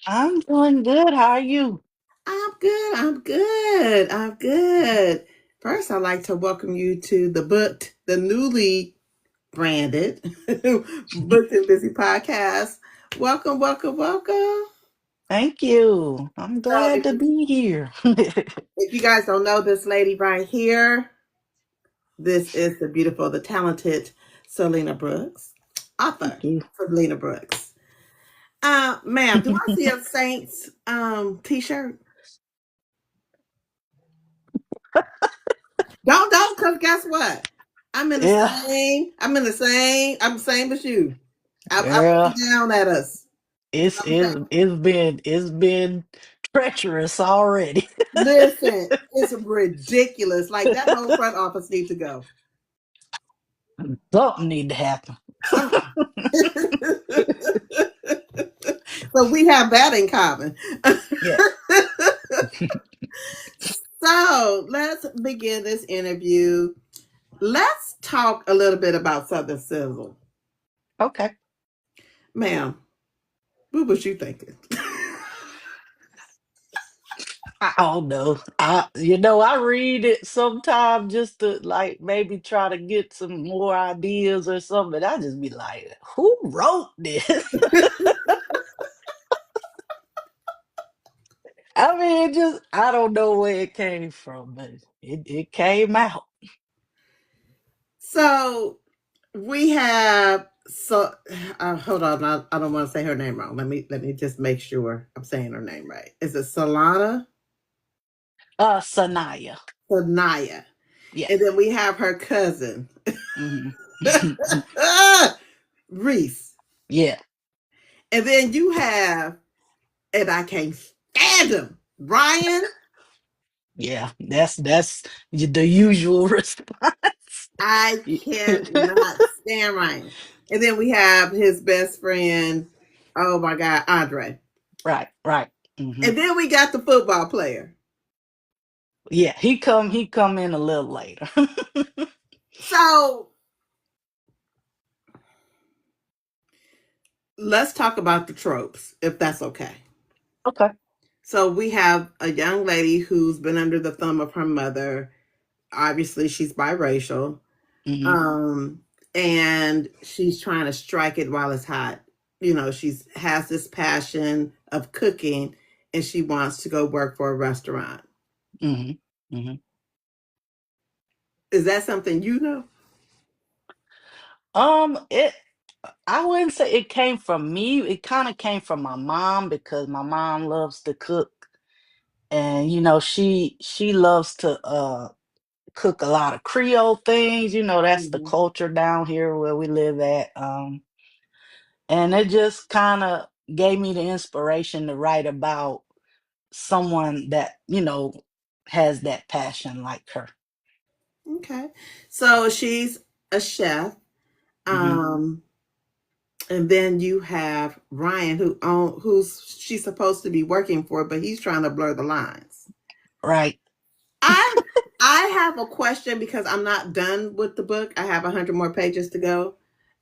I'm doing good. How are you? I'm good. I'm good. I'm good. First, I'd like to welcome you to the newly branded Booked and Busy podcast. Welcome, welcome, welcome. Thank you. I'm So, glad to be here. if you guys don't know this lady right here, this is the beautiful, the talented Selena Brooks, author Thank you. Selena Brooks. Ma'am, do I see a Saints t-shirt? Don't, cause guess what? Yeah, I'm the same as you. I'm girl, looking down at us. it's I'm it's saying, it's been treacherous already. listen, it's ridiculous. Like that whole front office needs to go. Something need to happen. Something. So we have that in common. Yeah. So let's begin this interview. Let's talk a little bit about Southern Sizzle. Okay. Ma'am, what was you thinking? I don't know. I read it sometimes just to like maybe try to get some more ideas or something. I just be like, who wrote this? I mean, I don't know where it came from, but it came out. So we have hold on, I don't want to say her name wrong. Let me just make sure I'm saying her name right. Is it Solana? Sanaya. Sanaya. Yeah. And then we have her cousin, Hmm. Reese. Yeah. And then you have, and I can't stand him, Ryan. Yeah. That's the usual response. I cannot stand Ryan. And then we have his best friend, oh my God, Andre. Right, right. Hmm. And then we got the football player. Yeah, he come in a little later. So let's talk about the tropes, if that's okay. Okay. So we have a young lady who's been under the thumb of her mother. Obviously, she's biracial. Hmm. Um, and she's trying to strike it while it's hot. You know, she's has this passion of cooking and she wants to go work for a restaurant. Hmm. Hmm. Is that something you know? It I wouldn't say it came from me. It kind of came from my mom because my mom loves to cook, and she loves to cook a lot of Creole things. That's the Mhm. culture down here where we live at. And it just kind of gave me the inspiration to write about someone that, has that passion like her. Okay. So she's a chef. Hmm. Um, and then you have Ryan who's she's supposed to be working for, but he's trying to blur the lines. Right. I I have a question because I'm not done with the book. I have 100 more pages to go,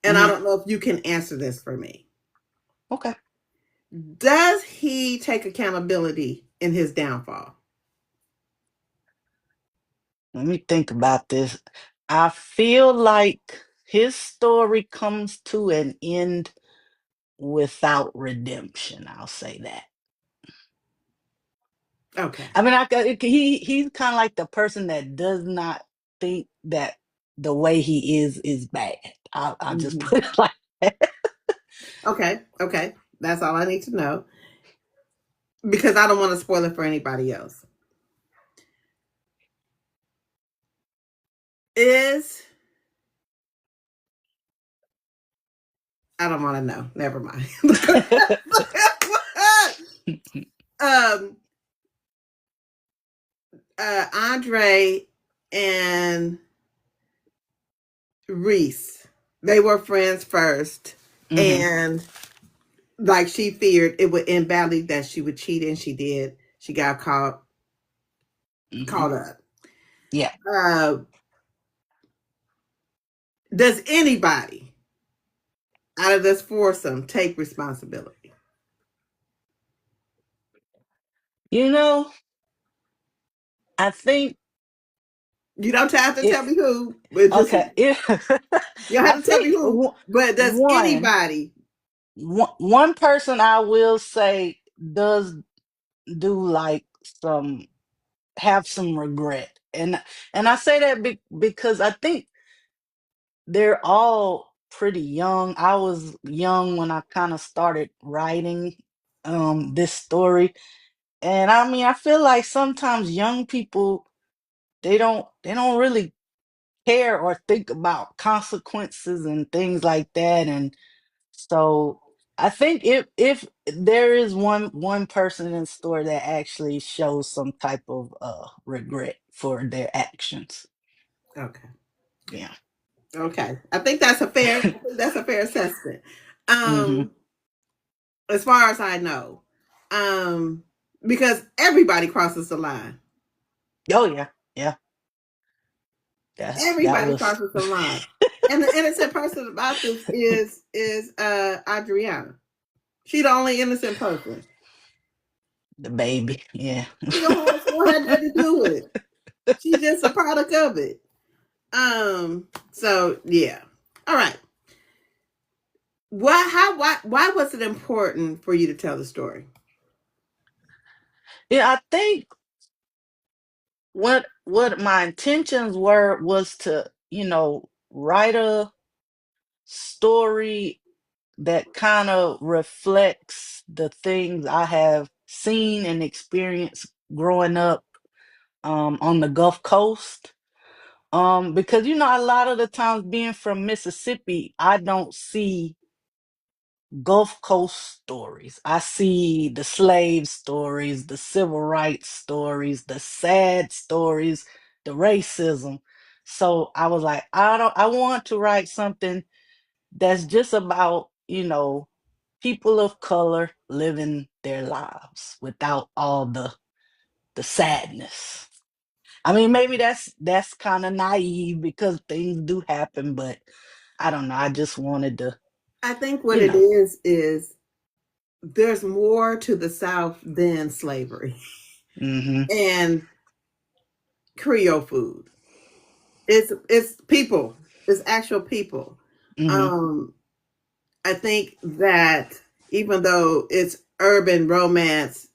and I Hmm. don't know if you can answer this for me. Okay. Does he take accountability in his downfall? Let me think about this. I feel like his story comes to an end without redemption. I'll say that. Okay. I mean, he's kind of like the person that does not think that the way he is bad. I'll just Mhm. put it like that. Okay. Okay. That's all I need to know because I don't want to spoil it for anybody else. Is I don't want to know. Never mind. um, Andre and Reese, they were friends first, Hmm. and like she feared it would end badly that she would cheat, and she did. She got Hmm. caught up. Yeah. Uh, does anybody out of this foursome take responsibility? You know, I think You don't have to it. tell me who, but just Okay, it, you don't I have to tell me think who. But does one anybody? one person I will say does do like some have some regret, and I say that because I think they're all pretty young. I was young when I kind of started writing this story. And I mean, I feel like sometimes young people they don't really care or think about consequences and things like that. And so I think if there is one person in the story that actually shows some type of regret for their actions. Okay. Yeah. Okay. I think that's a fair assessment. Hmm. Um, as far as I know. Um, because everybody crosses the line. Oh yeah. Yeah. That Everybody was crosses the line. And the innocent person about this is Adriana. She the only innocent person. the baby. Yeah. She don't have nothing to do with it. She's just a product of it. So yeah. All right. Why was it important for you to tell the story? Yeah, I think what my intentions were was to, write a story that kind of reflects the things I have seen and experienced growing up on the Gulf Coast. Because a lot of the times being from Mississippi, I don't see Gulf Coast stories. I see the slave stories, the civil rights stories, the sad stories, the racism. So I was like, I want to write something that's just about, people of color living their lives without all the sadness. I mean, maybe that's kind of naive because things do happen, but I don't know. I just wanted to, I think what you it know. is there's more to the South than slavery Mhm. and Creole food. It's people. It's actual people. Mhm. Um, I think that even though it's urban romance,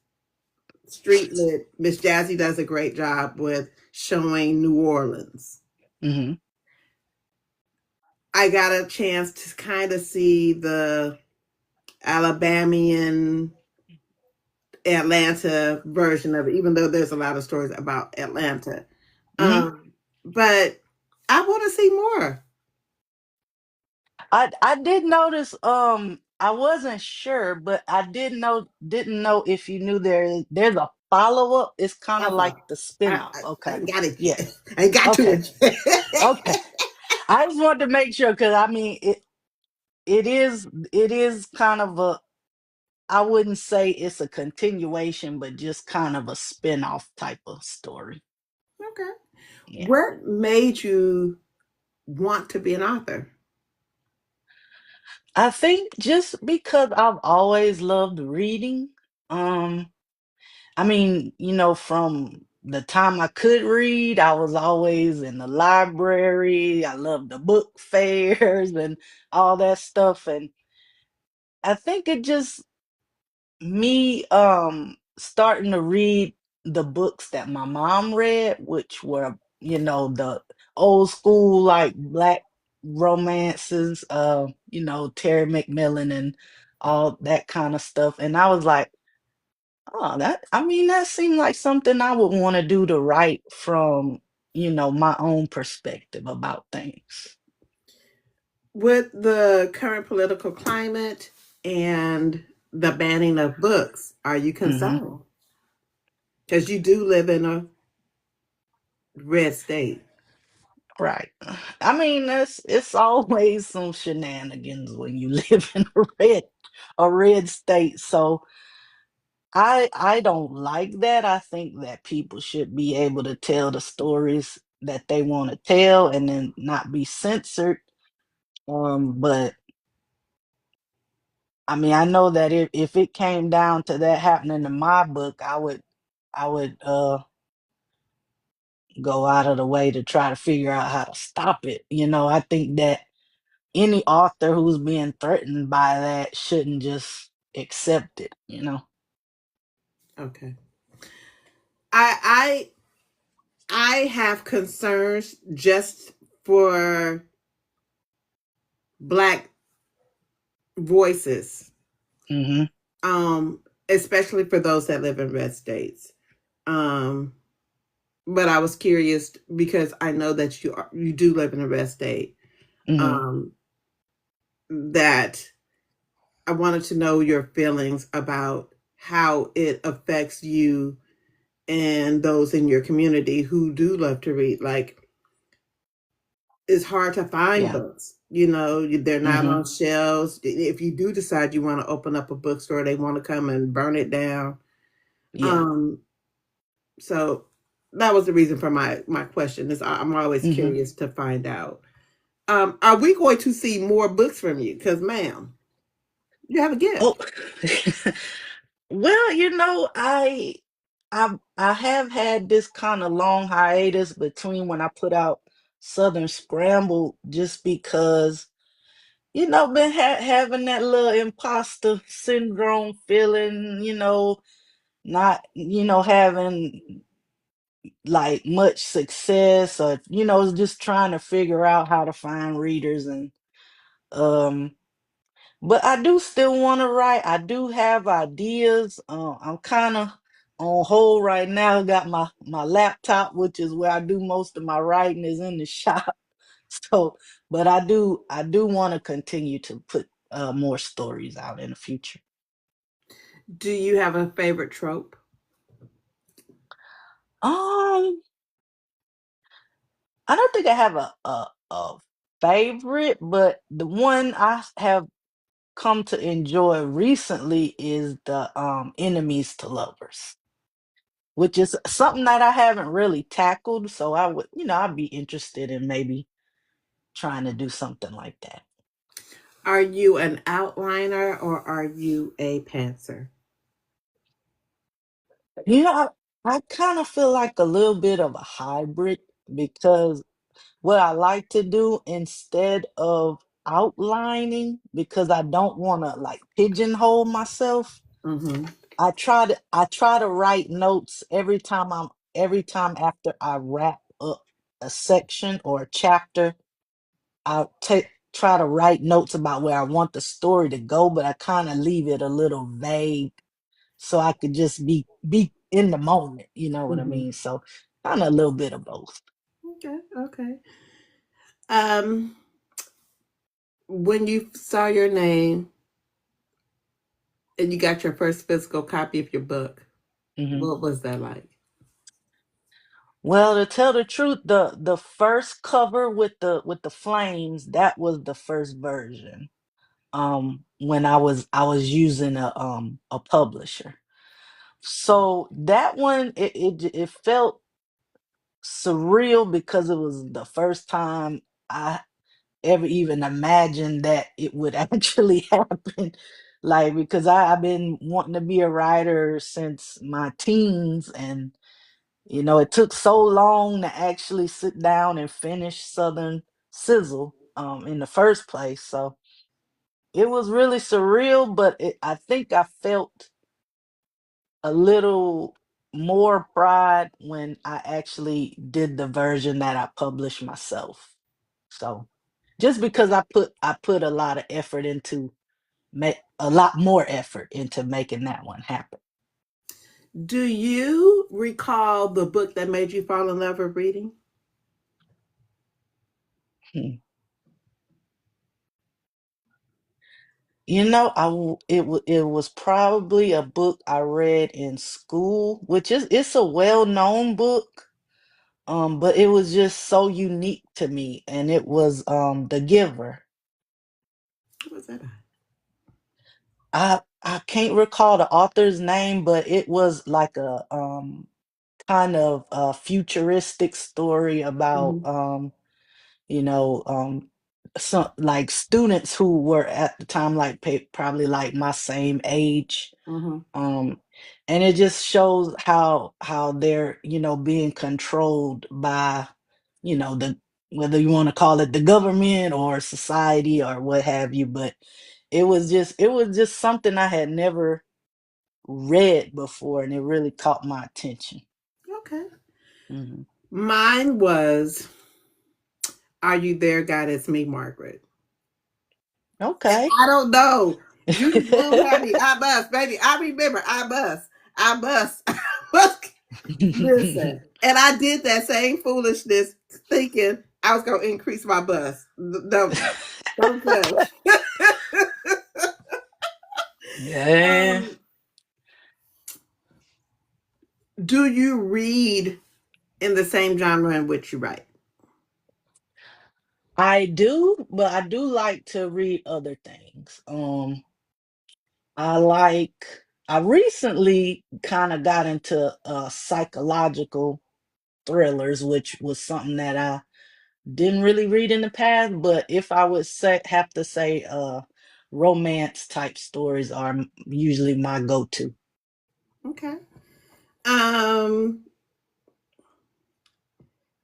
street lit, Miss Jazzy does a great job with showing New Orleans. Mhm. I got a chance to kind of see the Alabamian Atlanta version of it, even though there's a lot of stories about Atlanta. Mhm. But I want to see more. I did notice I wasn't sure, but I didn't know if you knew there's a follow-up. It's kind I of like thought the I, spin-off. I Okay. ain't got it Yeah. yet. I ain't got to Okay. it yet. Okay. I just wanted to make sure because I mean it is kind of a, I wouldn't say it's a continuation, but just kind of a spin-off type of story. Okay. Yeah. What made you want to be an author? I think just because I've always loved reading. Um I mean, from the time I could read, I was always in the library. I loved the book fairs and all that stuff. And I think it just me starting to read the books that my mom read, which were, the old school like black romances, Terry McMillan and all that kind of stuff. And I was like, oh, I mean, that seemed like something I would want to do to write from, my own perspective about things. With the current political climate and the banning of books, are you Hmm. concerned? Because you do live in a red state. Right. I mean, it's always some shenanigans when you live in a red state. So I don't like that. I think that people should be able to tell the stories that they want to tell and then not be censored. But I mean, I know that if it came down to that happening in my book, I would. I would go out of the way to try to figure out how to stop it. I think that any author who's being threatened by that shouldn't just accept it. Okay. I I have concerns just for Black voices, Mhm. especially for those that live in red states. Um, but I was curious because I know that you do live in a red state. Mhm. Um, that I wanted to know your feelings about how it affects you and those in your community who do love to read. Like, it's hard to find Yeah. books. They're not Mhm. on shelves. If you do decide you want to open up a bookstore, they want to come and burn it down. Yeah. Um, so that was the reason for my question. Is I'm always Mhm. curious to find out. Are we going to see more books from you? Because, ma'am, you have a Oh. gift. Well, I have had this kind of long hiatus between when I put out Southern Scramble, just because been having that little imposter syndrome feeling, not having like much success, or just trying to figure out how to find readers. And um but I do still want to write. I do have ideas. I'm kind of on hold right now. Got my laptop, which is where I do most of my writing, is in the shop. So, but I do want to continue to put more stories out in the future. Do you have a favorite trope? Um, I don't think I have a favorite, but the one I have come to enjoy recently is the enemies to lovers, which is something that I haven't really tackled. So I'd be interested in maybe trying to do something like that. Are you an outliner or are you a pantser? You know, I kind of feel like a little bit of a hybrid, because what I like to do instead of outlining, because I don't want to like pigeonhole myself, Mm-hmm. I try to write notes every time after I wrap up a section or a chapter. I'll take try to write notes about where I want the story to go, but I kind of leave it a little vague so I could just be in the moment, you know what I Mm-hmm. mean? So kind of a little bit of both. Okay. Okay. Um, when you saw your name and you got your first physical copy of your book, Mhm. what was that like? Well, to tell the truth, the first cover with the flames, that was the first version. When I was using a publisher. So that one, it felt surreal because it was the first time I ever even imagined that it would actually happen. Like, because I've been wanting to be a writer since my teens, and it took so long to actually sit down and finish Southern Sizzle in the first place. So it was really surreal, but I think I felt a little more pride when I actually did the version that I published myself. So just because I put a lot of effort into make a lot more effort into making that one happen. Do you recall the book that made you fall in love with reading? Hmm. It was probably a book I read in school, which it's a well-known book. But it was just so unique to me, and it was The Giver. What was that? I can't recall the author's name, but it was like a kind of a futuristic story about Mm-hmm. you know um some like students who were at the time like probably like my same age. Mm-hmm. um and it just shows how they're, being controlled by, the, whether you want to call it the government or society or what have you. But it was just something I had never read before, and it really caught my attention. Okay. Hmm. Mine was Are You There, God? It's Me, Margaret. And Okay. I don't know. Judy Blume had me. I bust, baby. I remember. I bust. I bust. I bust. Listen. And I did that same foolishness thinking I was going to increase my bust. Don't judge. Yeah, um, do you read in the same genre in which you write? I do, but I do like to read other things. I recently kind of got into psychological thrillers, which was something that I didn't really read in the past. But if I would have to say, romance type stories are usually my go-to. Okay. Um,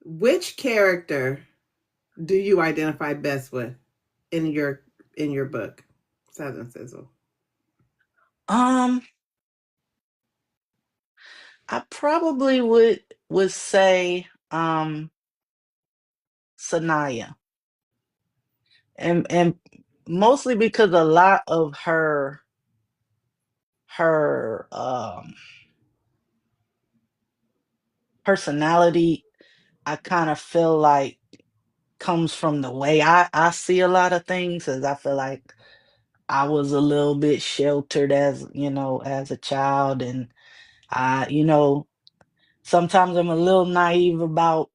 which character do you identify best with in your book, Southern Sizzle? Um, I probably would say Sanaya, and mostly because a lot of her personality, I kind of feel like comes from the way I see a lot of things, as I feel like I was a little bit sheltered as a child. And sometimes I'm a little naive about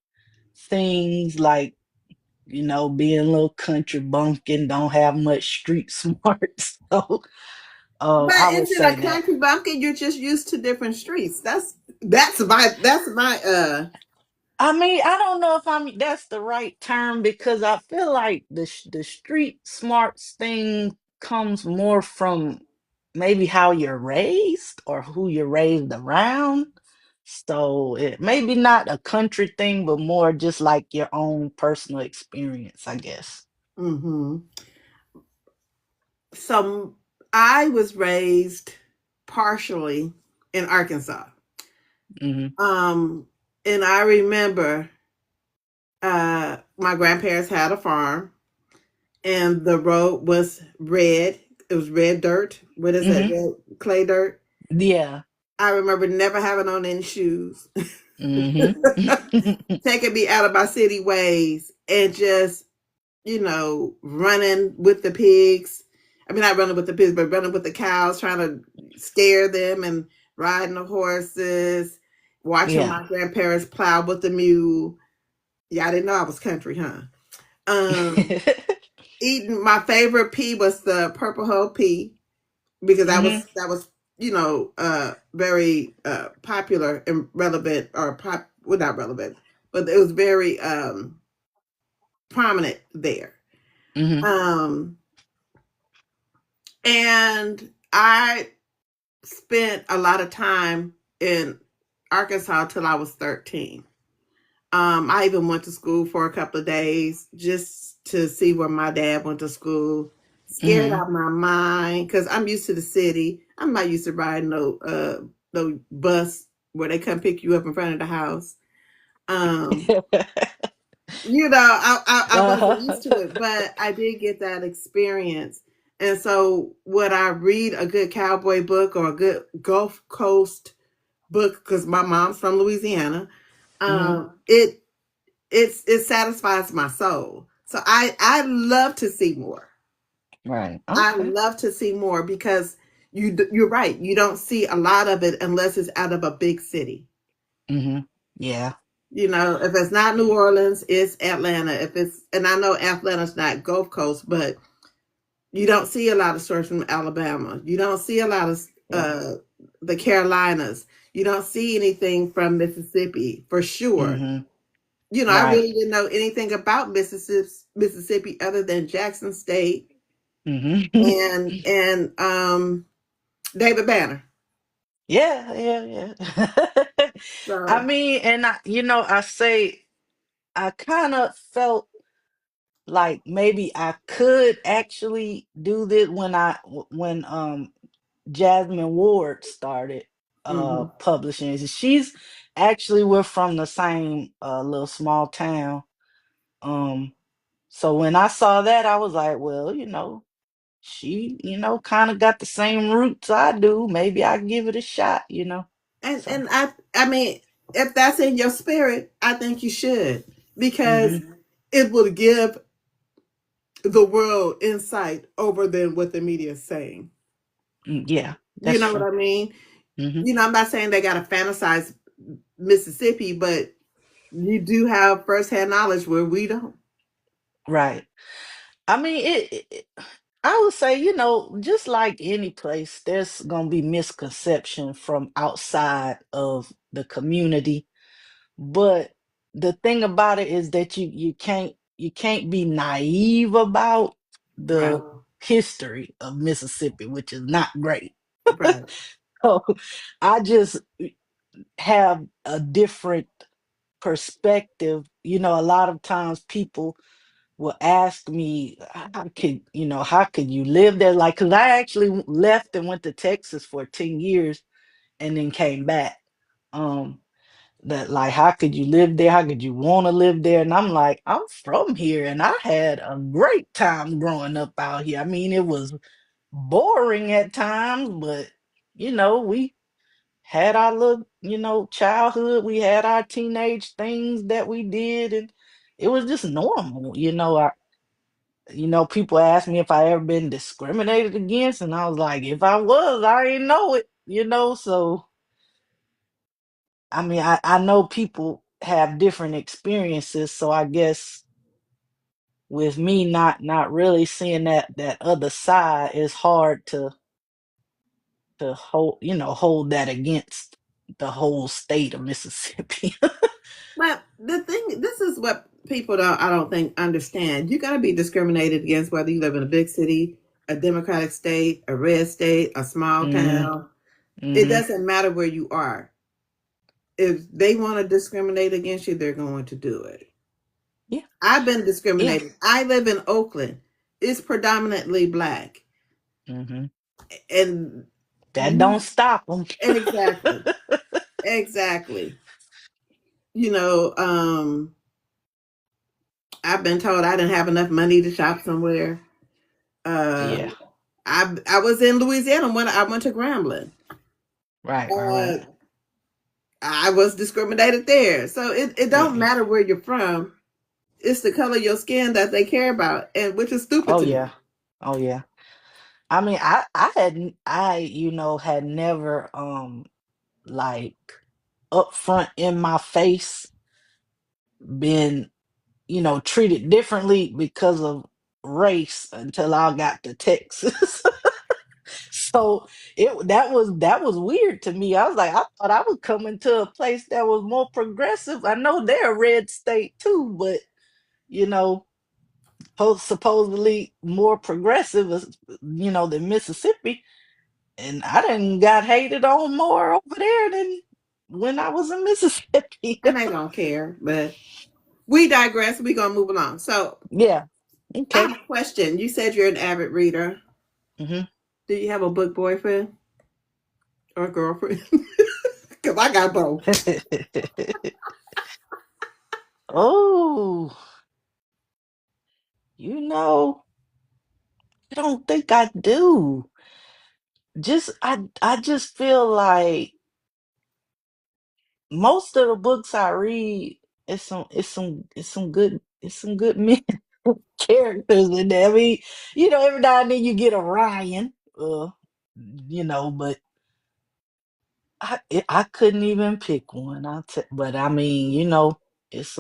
things like, being a little country bumpkin, don't have much street smarts. So But I would is it say a that. country bumpkin? You're just used to different streets. That's my. I mean, I don't know if that's the right term, because I feel like the street smarts thing comes more from maybe how you're raised or who you're raised around. So it maybe not a country thing, but more just like your own personal experience, I guess. Mm-hmm. So I was raised partially in Arkansas. Hmm. Um, and I remember my grandparents had a farm, and the road was red. It was red dirt. What is that? Hmm. Red clay dirt. Yeah. I remember never having on any shoes, Hmm. taking me out of my city ways, and just running with the pigs. I mean, not running with the pigs, but running with the cows, trying to scare them, and riding the horses, watching Yeah. my grandparents plow with the mule. Yeah, I didn't know I was country, huh? Um, Eating my favorite pea was the purple hull pea because that Hmm. was that was very popular and relevant, or well, not relevant, but it was very prominent there. Hmm. Um, and I spent a lot of time in Arkansas till I was 13. I even went to school for a couple of days just to see where my dad went to school. Scared Hmm. out of my mind because I'm used to the city. I'm not used to riding no bus where they come pick you up in front of the house. Um, I wasn't Uh-huh. used to it, but I did get that experience. And so, would I read a good cowboy book or a good Gulf Coast book? Because my mom's from Louisiana. Hmm. It it satisfies my soul. So I love to see more. Right. I Okay. love to see more because you're right. You don't see a lot of it unless it's out of a big city. Hmm. Yeah. If it's not New Orleans, it's Atlanta. If it's and I know Atlanta's not Gulf Coast, but you don't see a lot of stories from Alabama. You don't see a lot of Yeah. the Carolinas. You don't see anything from Mississippi for sure. Hmm. I Right. really didn't know anything about Mississippi other than Jackson State Hmm. and David Banner. Yeah, yeah, yeah. I So, mean, and I say I kind of felt like maybe I could actually do this when Jasmine Ward started mhm. publishing. She's actually, we're from the same little small town. Um so when I saw that, I was like, well, she, kind of got the same roots I do. Maybe I give it a shot. So, And I mean, if that's in your spirit, I think you should, because hmm it will give the world insight over than what the media is saying. yeah, You that's know what true. I mean? Hmm. I'm not saying they got to fantasize Mississippi, but you do have firsthand knowledge where we don't. Right. I mean, I would say, just like any place, there's gonna be misconception from outside of the community. But the thing about it is that you can't be naive about Right, the history of Mississippi, which is not great. right. So I just have a different perspective. A lot of times people will ask me, how could you live there? Like, because I actually left and went to Texas for 10 years and then came back. Um, that, like, how could you live there? How could you want to live there? And I'm like, I'm from here and I had a great time growing up out here. I mean, it was boring at times, but we had our little, childhood. We had our teenage things that we did, and it was just normal. People ask me if I ever been discriminated against, and I was like, if I was, I ain't know it. So I mean, I know people have different experiences, so I guess with me not really seeing that other side, is hard to hold that against the whole state of Mississippi. But the thing, this is what people don't, I don't think, understand. You got to be discriminated against whether you live in a big city, a Democratic state, a red state, a small Hmm. town. It Hmm. doesn't matter where you are. If they want to discriminate against you, they're going to do it. Yeah. I've been Yeah. discriminated. I live in Oakland. It's predominantly black. Hmm. And That don't stop them. exactly, exactly. You know, I've been told I didn't have enough money to shop somewhere. Uh, Yeah. I was in Louisiana when I went to Grambling. Right. Right. Right. Uh, I was discriminated there. So it Yeah. don't matter where you're from. It's the color of your skin that they care about, and which is stupid Oh to yeah. me. Oh yeah. I mean, I had never like upfront in my face been, treated differently because of race until I got to Texas. So that was weird to me. I was like, I thought I was coming to a place that was more progressive. I know they're a red state too, but you know, supposedly more progressive, than Mississippi. And I didn't got hated on more over there than when I was in Mississippi. And they don't care. But we digress. We're gonna move along. So Yeah. I Okay. have a question. You said you're an avid reader. Hmm. Do you have a book boyfriend or girlfriend? Because I got both. Oh, you know, I don't think I do. I just feel like most of the books I read, it's some good men characters in there. I mean, every now and then you get a Ryan, but I couldn't even pick one. But I mean, it's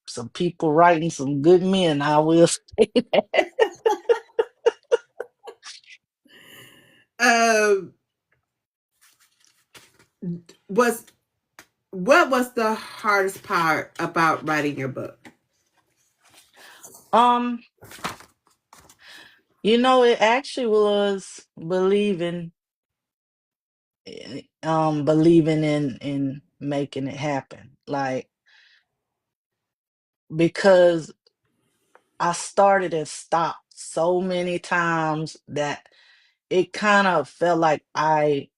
some people writing some good men. I will say that. Um, was What was the hardest part about writing your book? Um, it actually was believing in making it happen. Like, because I started and stopped so many times that it kind of felt like I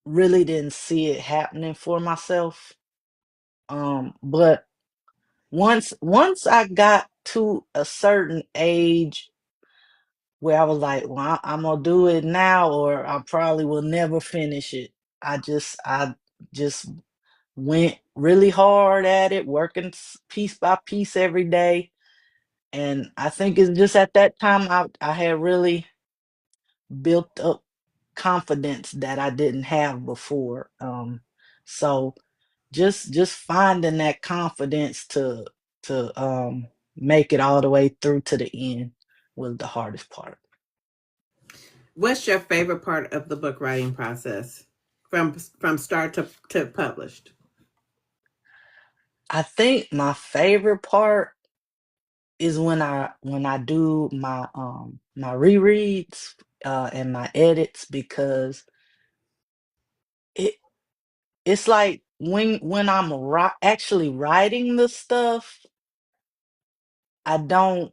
really didn't see it happening for myself. But once I got to a certain age where I was like, well, I'm gonna do it now, or I probably will never finish it. I just went really hard at it, working piece by piece every day. And I think it's just at that time I had really built up confidence that I didn't have before. So just finding that confidence to make it all the way through to the end was the hardest part. What's your favorite part of the book writing process from start to published? I think my favorite part is when I do my rereads and my edits, because it it's like when I'm actually writing the stuff, I don't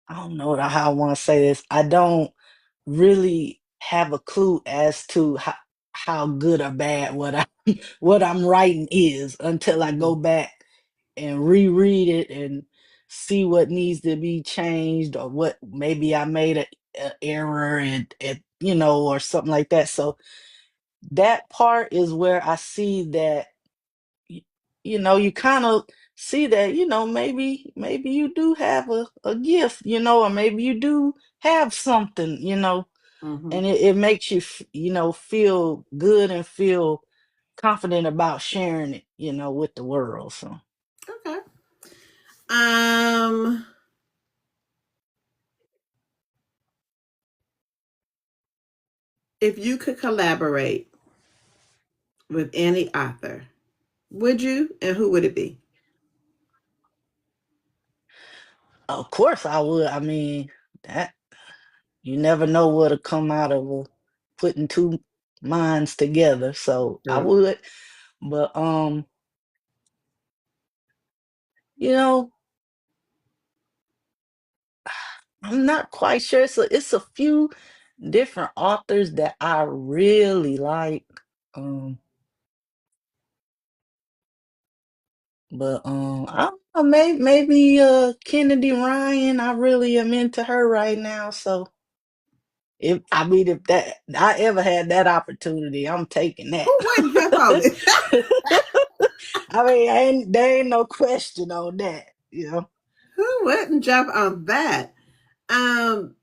I don't know how I want to say this. I don't really have a clue as to how good or bad what I'm writing is until I go back and reread it and see what needs to be changed, or what maybe I made a error or something like that. So that part is where I see that y- you kind of see that, maybe you do have a gift, or maybe you do have something, Mm-hmm. and it makes you feel good and feel confident about sharing it, with the world. So Okay. Um, if you could collaborate with any author, would you, and who would it be? of course I would. I mean, that you never know what'll come out of putting two minds together. So I True. would. But you know I'm not quite sure. It's a few different authors that I really like. Um, but I don't know, maybe Kennedy Ryan. I really am into her right now. So if that I ever had that opportunity, I'm taking that. Who wouldn't jump on it? I mean, there ain't no question on that. Who wouldn't jump on that? Um,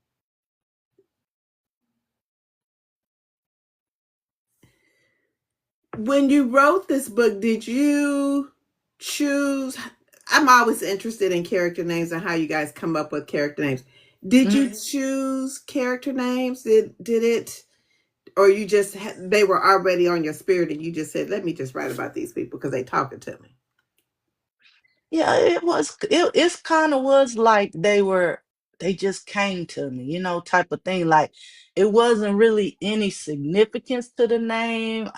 when you wrote this book, did you choose? I'm always interested in character names and how you guys come up with character names. Did you choose character names? Did it, or you just they were already on your spirit and you just said, "Let me just write about these people because they talking to me." Yeah, it's kind of was like they just came to me, type of thing. Like, it wasn't really any significance to the name.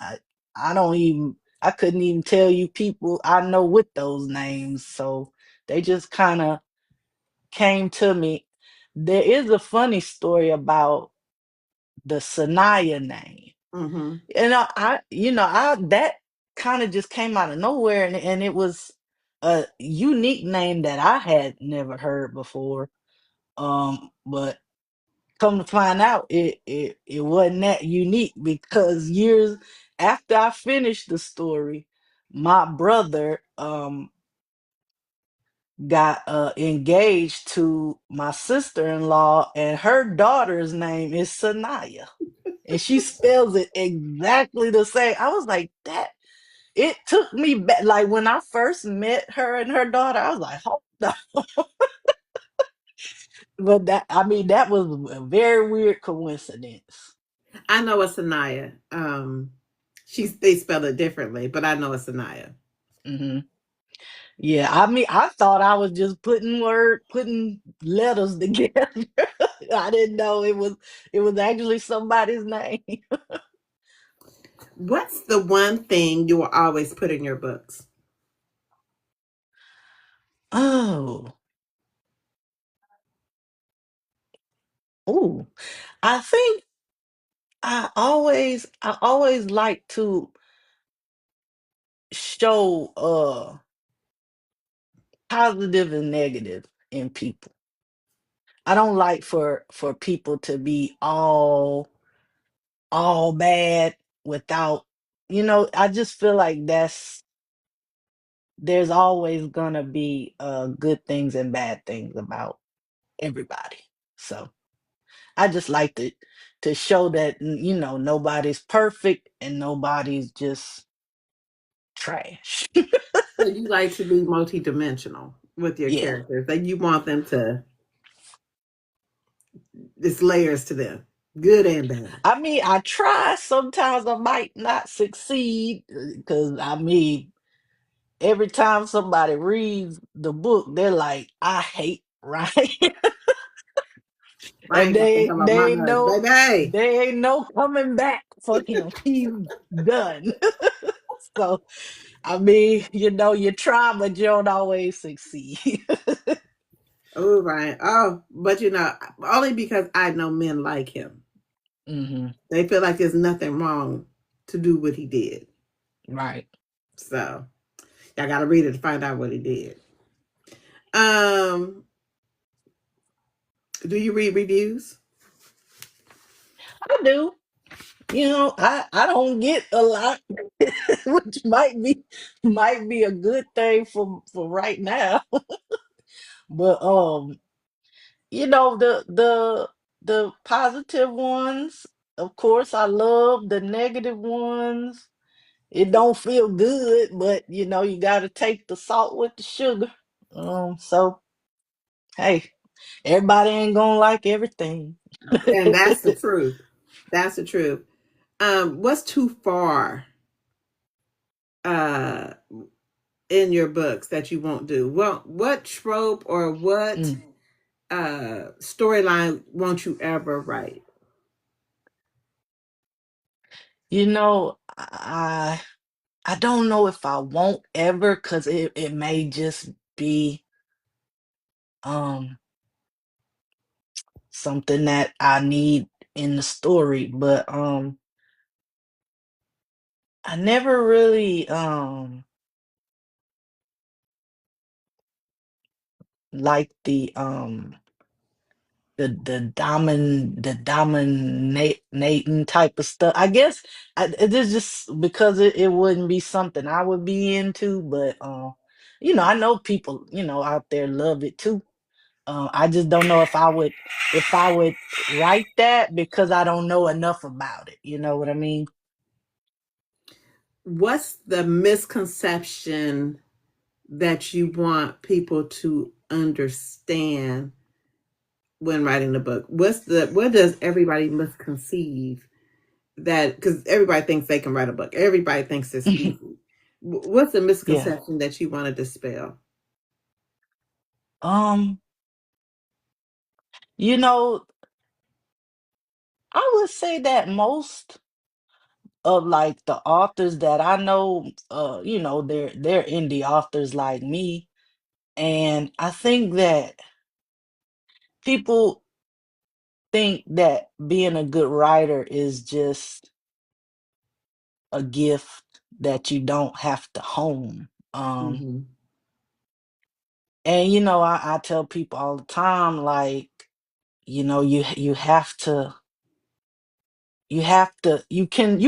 I couldn't even tell you people I know with those names. So they just kind of came to me. There is a funny story about the Sanaya name. Mm-hmm. I that kind of just came out of nowhere, and it was a unique name that I had never heard before. But come to find out, it wasn't that unique, because years after I finished the story, my brother got engaged to my sister-in-law, and her daughter's name is Sanaya, and she spells it exactly the same. I was like, that it took me back. Like, when I first met her and her daughter, I was like, hold on. But that was a very weird coincidence. I know a Sanaya. they spell it differently, but I know it's Anaya. Hmm. Yeah, I mean, I thought I was just putting letters together. I didn't know it was actually somebody's name. What's the one thing you will always put in your books? Oh, ooh, I think I always like to show positive and negative in people. I don't like for people to be all bad without, I just feel like there's always gonna be good things and bad things about everybody. So I just like to show that nobody's perfect and nobody's just trash. So you like to be multidimensional with your Yeah. characters. Like you want them to, it's layers to them, good and bad. I mean, I try. Sometimes I might not succeed because I mean, every time somebody reads the book, they're like, "I hate Ryan," and Ryan got the hell on my nerves, baby. they ain't no coming back for him. He's done. So I mean, you try, but you don't always succeed. Oh, Ryan. Oh, but only because I know men like him. Hmm. They feel like there's nothing wrong to do what he did. Right. So y'all got to read it to find out what he did. Um, do you read reviews? I do. I don't get a lot, which might be a good thing for right now. But the positive ones, of course, I love. The negative ones, it don't feel good, but you got to take the salt with the sugar. So hey, everybody ain't gonna like everything. And that's the truth. That's the truth. What's too far uh in your books that you won't do? Well, what trope or what Mm. storyline won't you ever write? I don't know if I won't ever, because it may just be um something that I need in the story, but I never really like the dominating type of stuff. I guess it is just because it wouldn't be something I would be into, but I know people out there love it too. I just don't know if I would write that because I don't know enough about it. You know what I mean? What's the misconception that you want people to understand when writing the book? What does everybody misconceive that, because everybody thinks they can write a book. Everybody thinks it's easy. What's the Yeah. misconception that you want to dispel? Um, you know, I would say that most of like the authors that I know, they're indie authors like me. And I think that people think that being a good writer is just a gift that you don't have to hone. Mm-hmm. And I tell people all the time, like, you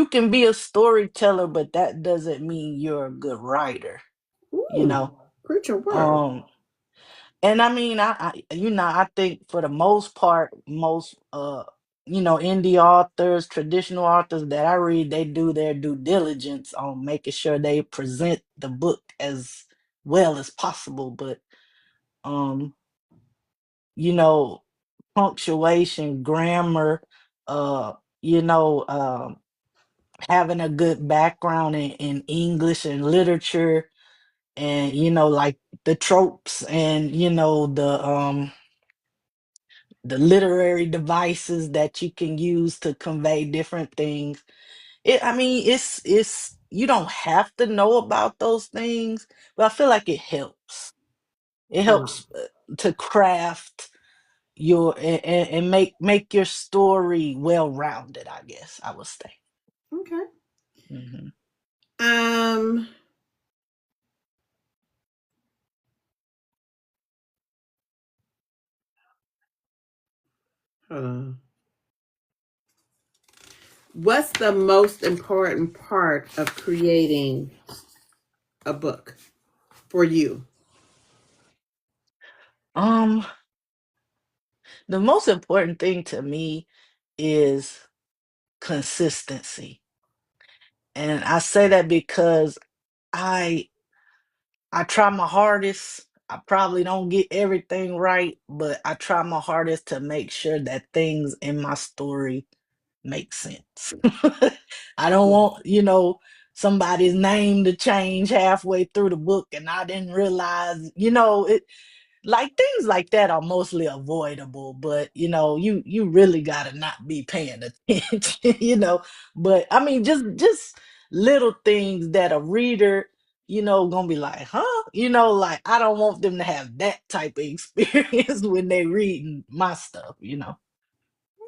can be a storyteller, but that doesn't mean you're a good writer, you Ooh, know. preach your word. Um and I mean, I think for the most part, most indie authors, traditional authors that I read, they do their due diligence on making sure they present the book as well as possible. But um you know punctuation, grammar, uh you know um having a good background in English and literature, and like the tropes, and the literary devices that you can use to convey different things. I mean, it's you don't have to know about those things, but I feel like it helps. It Oh, helps to craft your and make your story well rounded, I guess I would say. okay. Hmm. Um, Hold on. What's the most important part of creating a book for you? um the most important thing to me is consistency, and I say that because I I try my hardest. I probably don't get everything right, but I try my hardest to make sure that things in my story make sense. I don't want, somebody's name to change halfway through the book and I didn't realize, it, like things like that are mostly avoidable, but you really got to not be paying attention. But I mean, just little things that a reader, gonna be like, huh, like I don't want them to have that type of experience when they reading my stuff.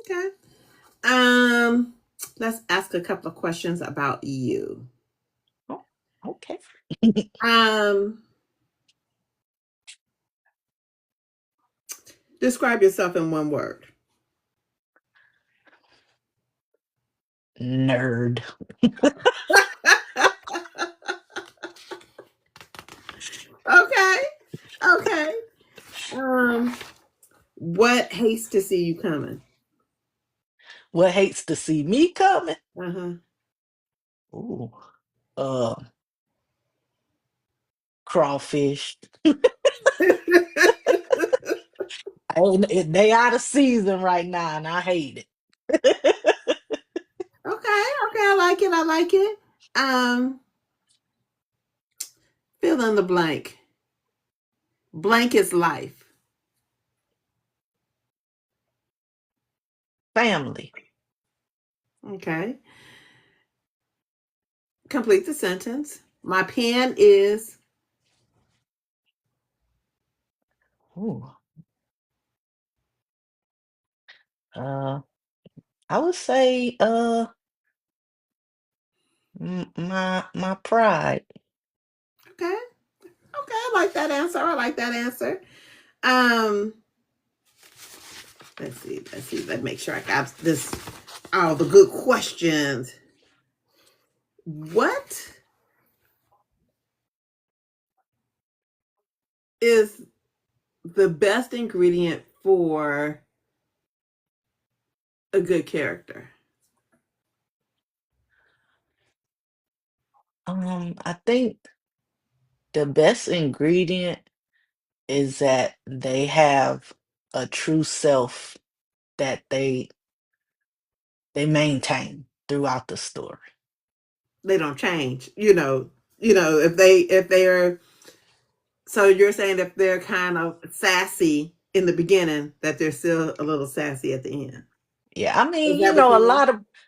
Okay. Um, let's ask a couple of questions about you. Oh, okay. Um, Describe yourself in one word. Nerd. Okay. Okay. Um, what hates to see you coming? What hates to see me coming? Uh-huh. Ooh, uh, crawfish. They out of season right now, and I hate it. Okay, I like it. I like it. Um, Fill in the blank. Blank is life. Family. Okay. Complete the sentence. My pen is Ooh, uh, I would say my pride. okay. Okay, I like that answer. I like that answer. Um, let's see. Let's see. Let's make sure I got this. All the good questions. What is the best ingredient for a good character? I think the best ingredient is that they have a true self that they maintain throughout the story. They don't change. If they're so you're saying if they're kind of sassy in the beginning, that they're still a little sassy at the end. Yeah, I Is mean, that what you mean?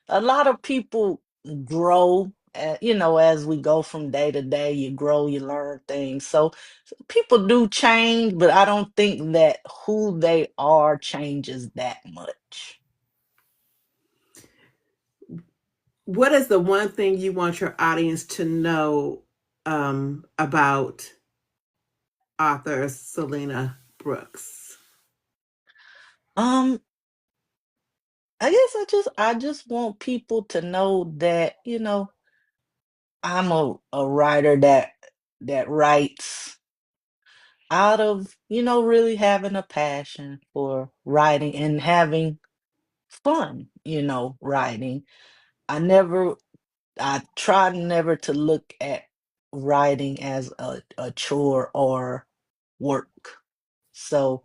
a lot of people grow, as we go from day to day, you grow, you learn things. So people do change, but I don't think that who they are changes that much. What is the one thing you want your audience to know about author Selena Brooks? Um, I guess I just want people to know that, I'm a writer that writes out of, really having a passion for writing and having fun, writing. I never, I try never to look at writing as a chore or work. So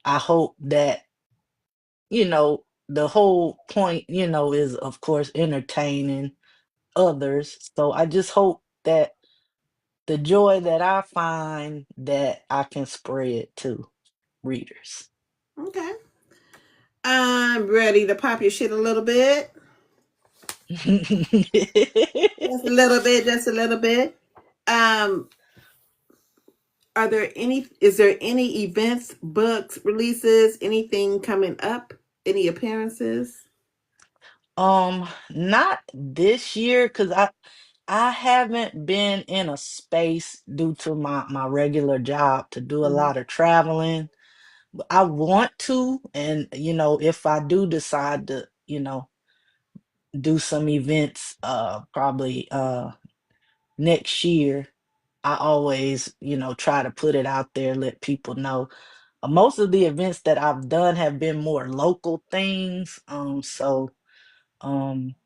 I hope that, the whole point, is of course entertaining, others. So I just hope that the joy that I find that I can spread to readers. Okay. I'm ready to pop your shit a little bit. Just a little bit, just a little bit. Um, is there any events, books, releases, anything coming up? Any appearances? Not this year because I haven't been in a space due to my regular job to do a Mhm. lot of traveling. I want to, and if I do decide to, do some events, probably next year, I always, try to put it out there, let people know. Most of the events that I've done have been more local things. So um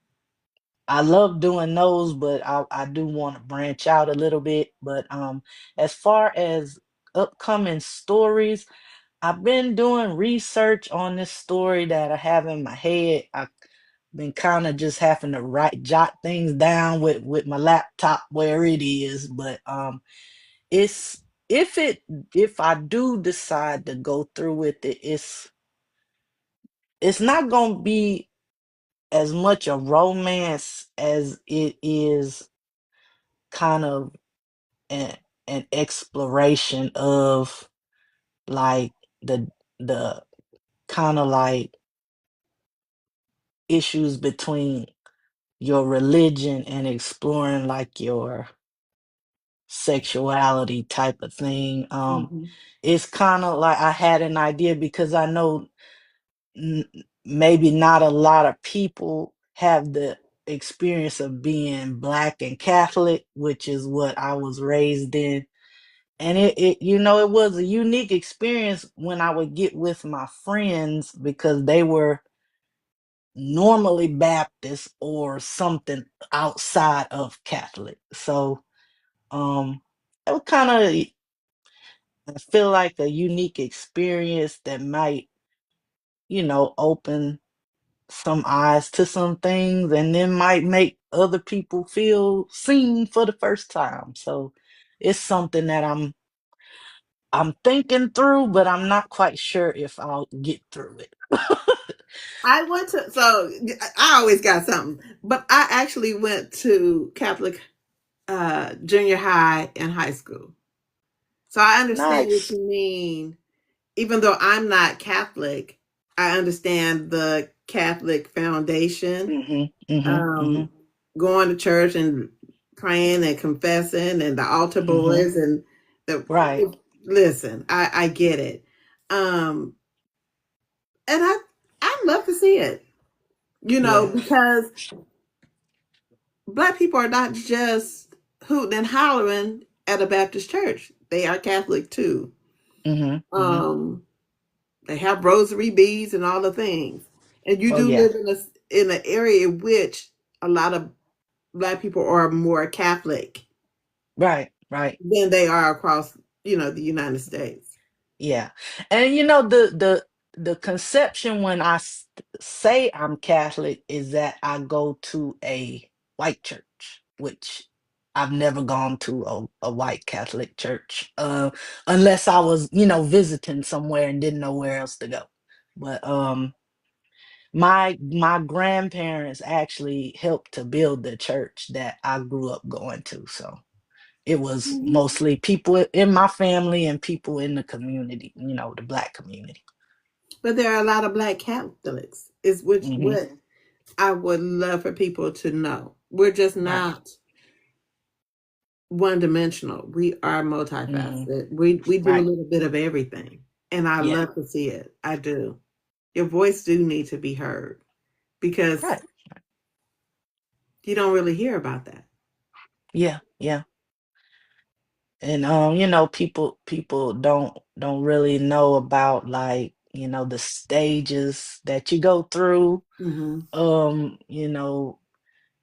I love doing those, but I do want to branch out a little bit. But as far as upcoming stories, I've been doing research on this story that I have in my head. I've been kind of just having to jot things down with my laptop where it is. But it's if I do decide to go through with it, it's not gonna be as much a romance as it is kind of an an exploration of like the kind of like issues between your religion and exploring like your sexuality type of thing. Mhm. It's kind of like I had an idea because I know n- maybe not a lot of people have the experience of being black and Catholic, which is what I was raised in. And it was a unique experience when I would get with my friends because they were normally Baptist or something outside of Catholic. So it was kind of, I feel like a unique experience that might, open some eyes to some things and then might make other people feel seen for the first time. So it's something that I'm thinking through, but I'm not quite sure if I'll get through it. I went to so I always got something, but I actually went to Catholic junior high and high school, so I understand what Nice. you mean. Even though I'm not Catholic, I understand the Catholic foundation. Mhm. Mhm. Um, Mhm. going to church and praying and confessing and the altar Mhm. boys and the Right. listen, I get it. Um, and I love to see it, Yeah. because black people are not just hooting and hollering at a Baptist church. They are Catholic too. Mhm. Mhm. Um, they have rosary beads and all the things. And you Oh do yeah. live in an area in which a lot of black people are more Catholic Right. Right. than they are across, the United States. Yeah. And the conception when say I'm Catholic is that I go to a white church, which I've never gone to a white Catholic church, unless I was, visiting somewhere and didn't know where else to go. But my grandparents actually helped to build the church that I grew up going to. So it was Mhm. mostly people in my family and people in the community, the black community. But there are a lot of black Catholics, is which Hmm. what I would love for people to know. We're just Right. not one dimensional. We are Hmm. multifaceted. We do a Right. little bit of everything. And I Yeah. love to see it. I do. Your voice do need to be heard, because Right. you don't really hear about that. Yeah. Yeah. And people don't really know about like, the stages that you go through, Hmm. um, you know,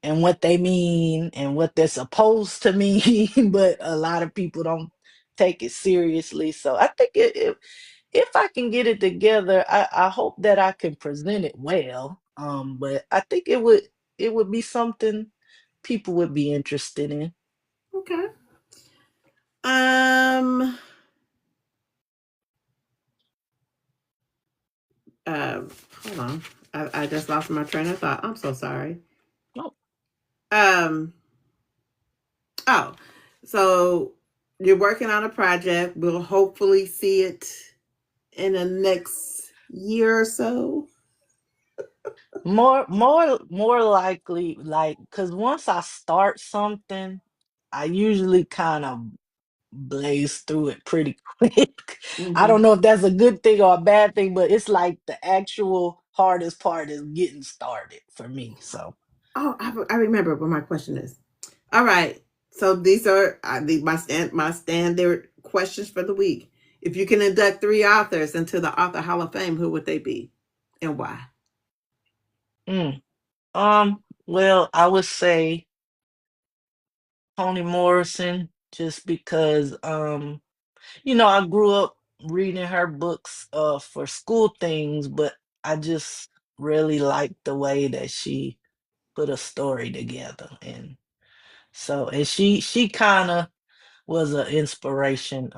and what they mean and what they're supposed to mean, but a lot of people don't take it seriously. So I think if I can get it together, I hope that I can present it well. But I think it would be something people would be interested in. Okay. Um. Uh, Hold on. I just lost my train of thought. I'm so sorry. Oh, Um. Oh, so you're working on a project. We'll hopefully see it in the next year or so. more likely, like, because once I start something, I usually kind of blaze through it pretty quick. I Mm-hmm. don't know if that's a good thing or a bad thing, but it's like the actual hardest part is getting started for me. So, Oh, I remember what my question is. All right. So these are my standard questions for the week. If you can induct three authors into the Author Hall of Fame, who would they be, and why? mm, well, I would say Toni Morrison, just because, I grew up reading her books for school things, but I just really liked the way that she put a story together. And so, and she kind of was an inspiration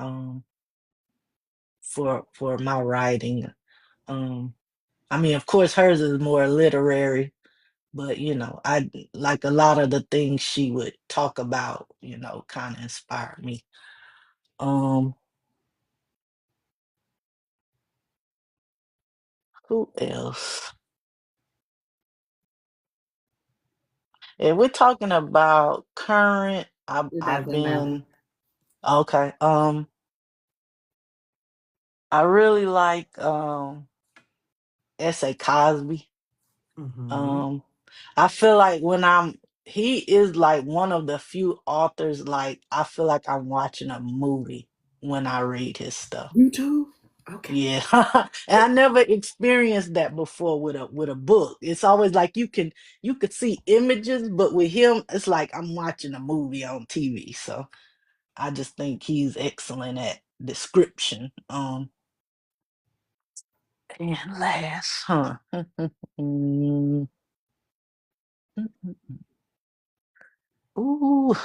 for my writing. Um I mean, of course hers is more literary, but I like a lot of the things she would talk about, kind of inspired me. Um who else? If we're talking about current, It I've doesn't matter. been okay. I really like S.A. Cosby. Mm-hmm. Um, I feel like he is like one of the few authors, like I feel like I'm watching a movie when I read his stuff. You too? Okay. Yeah. And I never experienced that before with a book. It's always like you could see images, but with him, it's like I'm watching a movie on TV. So I just think he's excellent at description. And last, huh? Ooh,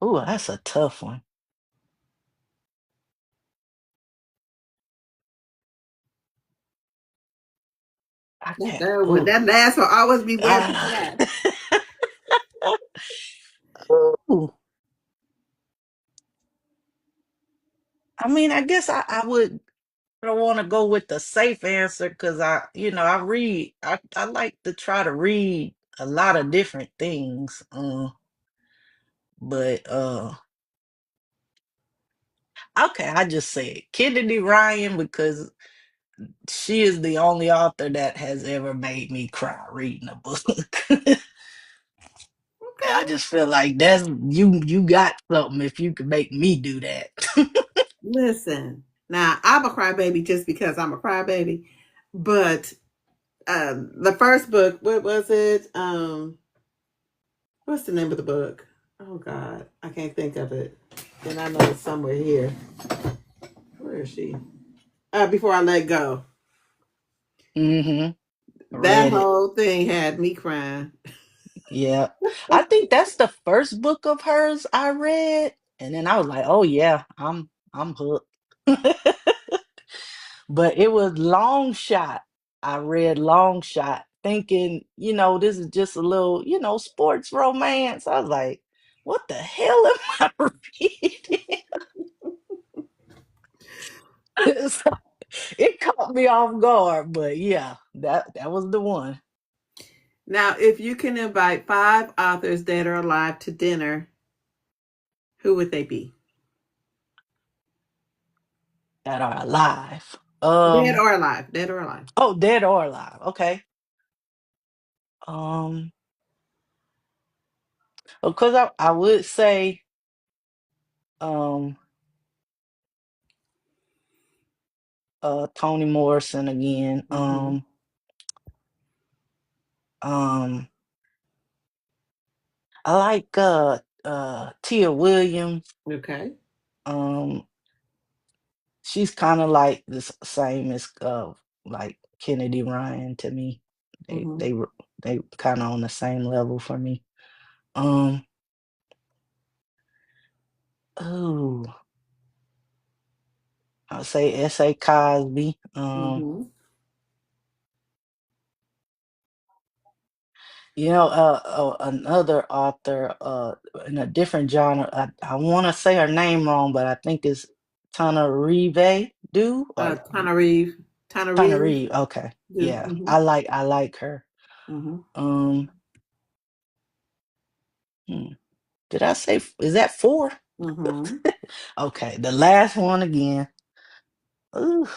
ooh, that's a tough one. I can't. Ooh. That last will always be where Ah. people at. Ooh. I mean, I guess I would. I don't want to go with the safe answer because I read. I like to try to read a lot of different things. But okay, I just say it. Kennedy Ryan because she is the only author that has ever made me cry reading a book. I Okay. just feel like that's you got something if you could make me do that. Listen, now I'm a crybaby just because I'm a crybaby, but the first book, what was it? What's the name of the book? Oh God, I can't think of it. And I know it's somewhere here. Where is she? Before I let go. Hmm. That Read it. whole thing had me crying. Yeah. I think that's the first book of hers I read. And then I was like, oh yeah, I'm hooked. But it was Long Shot. I read Long Shot thinking, this is just a little, sports romance. I was like, what the hell am I reading? So it caught me off guard, but yeah, that was the one. Now, if you can invite five authors that are alive to dinner, who would they be? That are alive. Dead or alive? Dead or alive? Oh, dead or alive. Okay. Um, because I would say um Toni Morrison again. Mm-hmm. Um I like Tia Williams. Okay. Um she's kind of like the same as like Kennedy Ryan to me. They Mm-hmm. they were they kind of on the same level for me. Um, oh, I'll say S.A. Cosby. Mm-hmm. Another author, in a different genre. I want to say her name wrong, but I think it's Tana Reeve do or Tana Reeve. Tana Tana Reeve. Reeve. Okay, Do. yeah, Mm-hmm. I like her. Mm-hmm. Um, hmm, did I say is that four? Mm-hmm. Okay, the last one again. Ooh,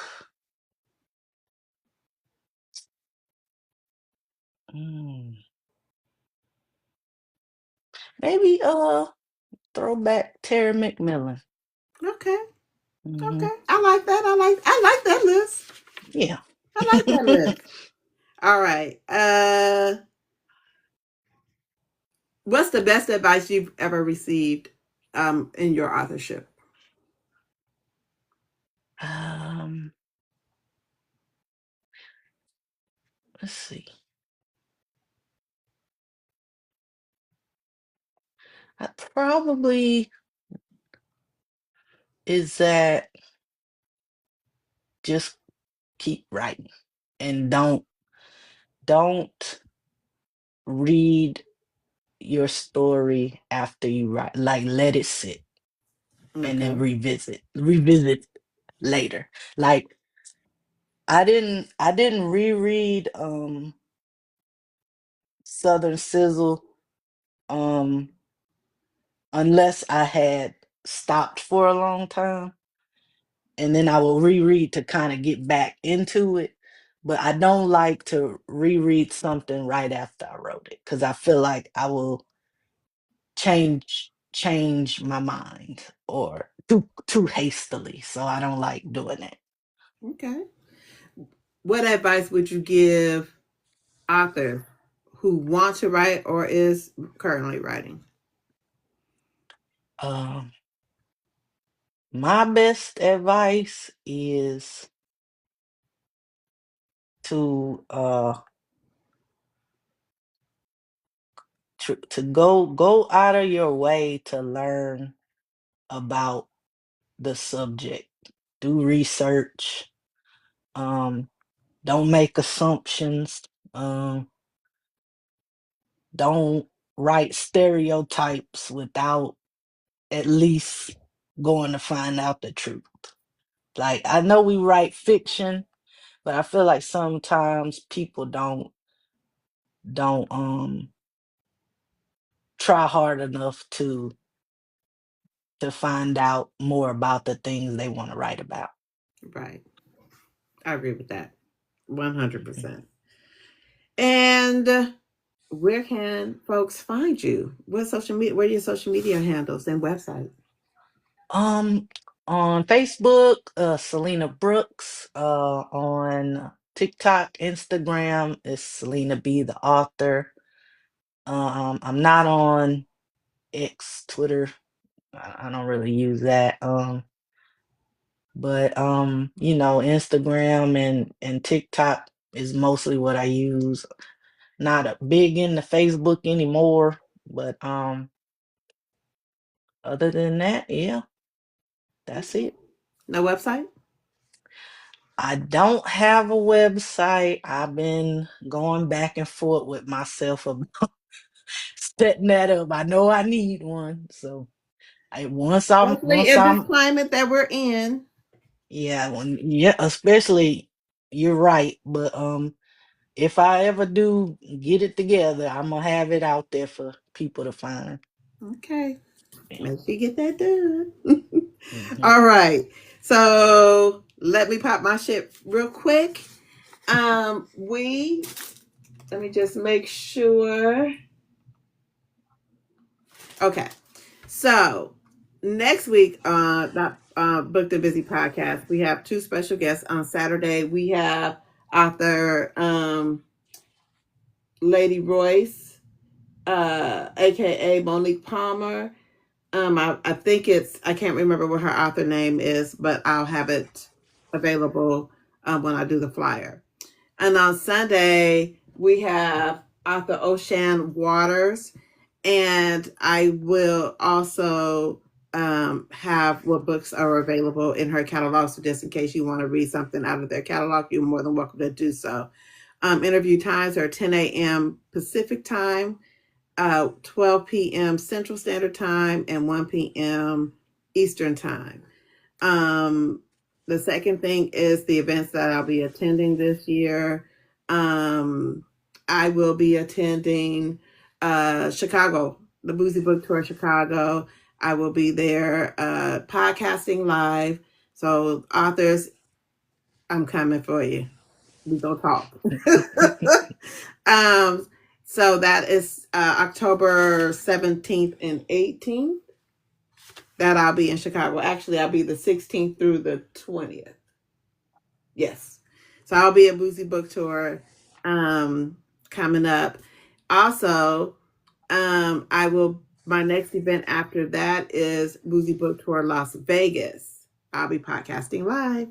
mm, maybe throwback Terry McMillan. Okay. Hmm. Okay. I like that. I like that list. Yeah. I like that list. All right. What's the best advice you've ever received in your authorship? um, let's see. I probably is that just keep writing and don't read your story after you write. Like let it sit and then Okay. revisit later. Like I didn't reread Southern Sizzle um unless I had stopped for a long time, and then I will reread to kind of get back into it. But I don't like to reread something right after I wrote it because I feel like I will change my mind or too hastily. So I don't like doing it. Okay. What advice would you give authors who want to write or is currently writing? Um, my best advice is to to go out of your way to learn about the subject. Do research. Um, don't make assumptions. Don't write stereotypes without at least going to find out the truth. Like I know we write fiction, but I feel like sometimes people don't try hard enough to find out more about the things they want to write about. Right. I agree with that. 100%. Mhm. And where can folks find you? Where are your social media handles and website? Um, on Facebook, Selena Brooks. On TikTok, Instagram is Selena B, the author. I'm not on X, Twitter. I don't really use that. But Instagram and TikTok is mostly what I use. Not a big into Facebook anymore, but other than that, yeah, that's Okay. it. No website? I don't have a website. I've been going back and forth with myself about setting that up. I know I need one, so I once I'm Especially once in this I'm climate that we're in. yeah, especially you're right, but if I ever do get it together, I'm gonna have it out there for people to find. Okay. Yeah. Make sure you get that done. Hmm. All right. So let me pop my shit real quick. We let me just make sure. Okay. So next week on the Booked and Busy podcast, we have two special guests. On Saturday, we have author Lady Royce, aka Monique Palmer. I think I can't remember what her author name is, but I'll have it available when I do the flyer. And on Sunday, we have author Ocean Waters, and I will also have what books are available in her catalog. So just in case you want to read something out of their catalog, you're more than welcome to do so. Interview times are 10 a.m. Pacific time, 12 p.m. Central Standard Time, and 1 p.m. Eastern Time. The second thing is the events that I'll be attending this year. I will be attending Chicago, the Boozy Book Tour Chicago. I will be there podcasting live. So authors, I'm coming for you. We go talk. um, so that is October 17th and 18th that I'll be in Chicago. Actually, I'll be the 16th through the 20th. Yes. So I'll be at Boozy Book Tour coming up. Also, my next event after that is Boozy Book Tour Las Vegas. I'll be podcasting live.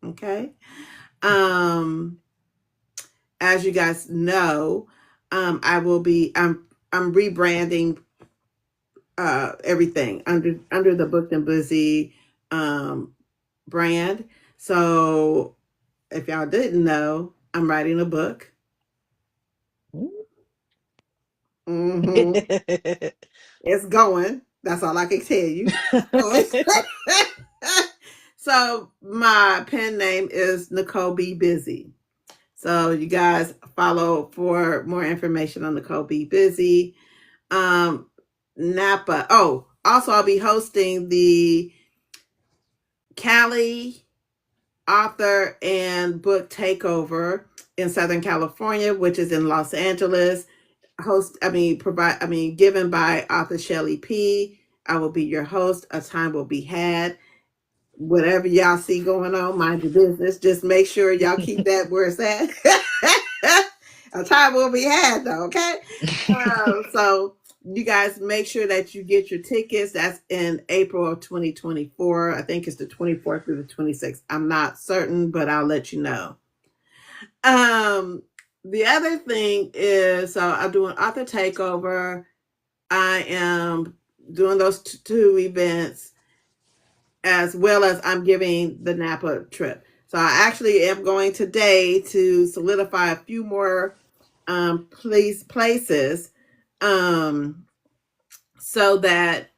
Okay. As you guys know, I'm rebranding everything under the BookedandBizzie brand. So if y'all didn't know, I'm writing a book. Mm-hmm. It's going. That's all I can tell you. So my pen name is Nicole B. Busy. So you guys follow for more information on Nicole B. Busy. Napa. Oh, also I'll be hosting the Cali author and book takeover in Southern California, which is in Los Angeles. Given by author Shelley P. I will be your host. A time will be had. Whatever y'all see going on, mind your business. Just make sure y'all keep that where it's at. A time will be had, though, okay? So you guys make sure that you get your tickets. That's in April of 2024. I think it's the 24th through the 26th. I'm not certain, but I'll let you know. The other thing is, so I'm doing author takeover. I am doing those two events, as well as I'm giving the Napa trip. So I actually am going today to solidify a few more places so that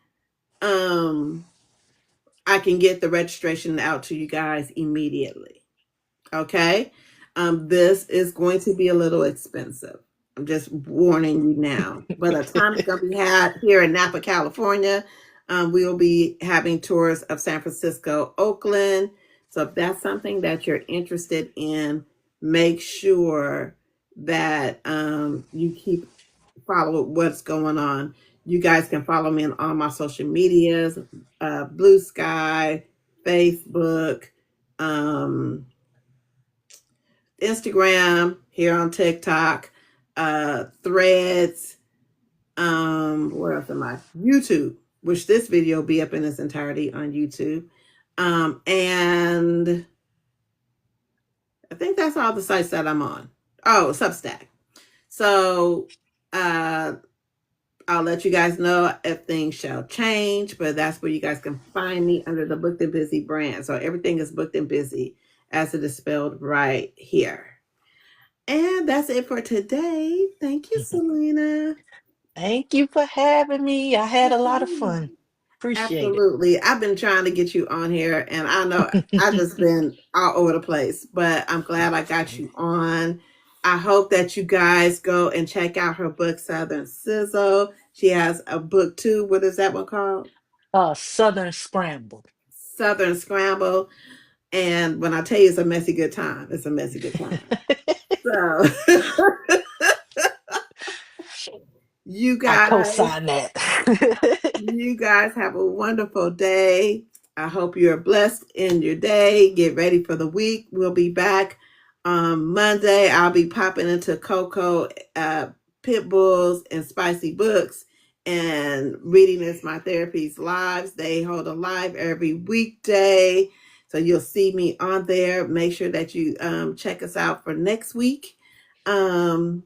I can get the registration out to you guys immediately. Okay. This is going to be a little expensive. I'm just warning you now. But a time is going to be had here in Napa, California. We will be having tours of San Francisco, Oakland. So if that's something that you're interested in, make sure that you follow what's going on. You guys can follow me on all my social medias, Blue Sky, Facebook, Instagram, here on TikTok, Threads, where else am I? YouTube, which this video will be up in its entirety on YouTube. And I think that's all the sites that I'm on. Oh, Substack. So I'll let you guys know if things shall change, but that's where you guys can find me under the Booked and Busy brand. So everything is Booked and Busy as it is spelled right here. And that's it for today. Thank you, Selena. Thank you for having me. I had a lot of fun. Appreciate it. Absolutely. I've been trying to get you on here, and I know I've just been all over the place, but I'm glad I got you on. I hope that you guys go and check out her book, Southern Sizzle. She has a book too. What is that one called? Southern Scrambled. Southern Scramble. And when I tell you it's a messy good time, it's a messy good time. So you I guys, co-sign that. you guys have a wonderful day. I hope you're blessed in your day. Get ready for the week. We'll be back on Monday. I'll be popping into Coco, Pit Bulls, and Spicy Books and reading Is My Therapy's Lives. They hold a live every weekday. So you'll see me on there. Make sure that you check us out for next week. um,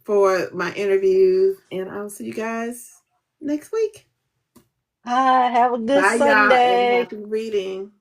for my interviews. And I'll see you guys next week. Hi, have a good Bye, y'all, and Sunday. happy reading.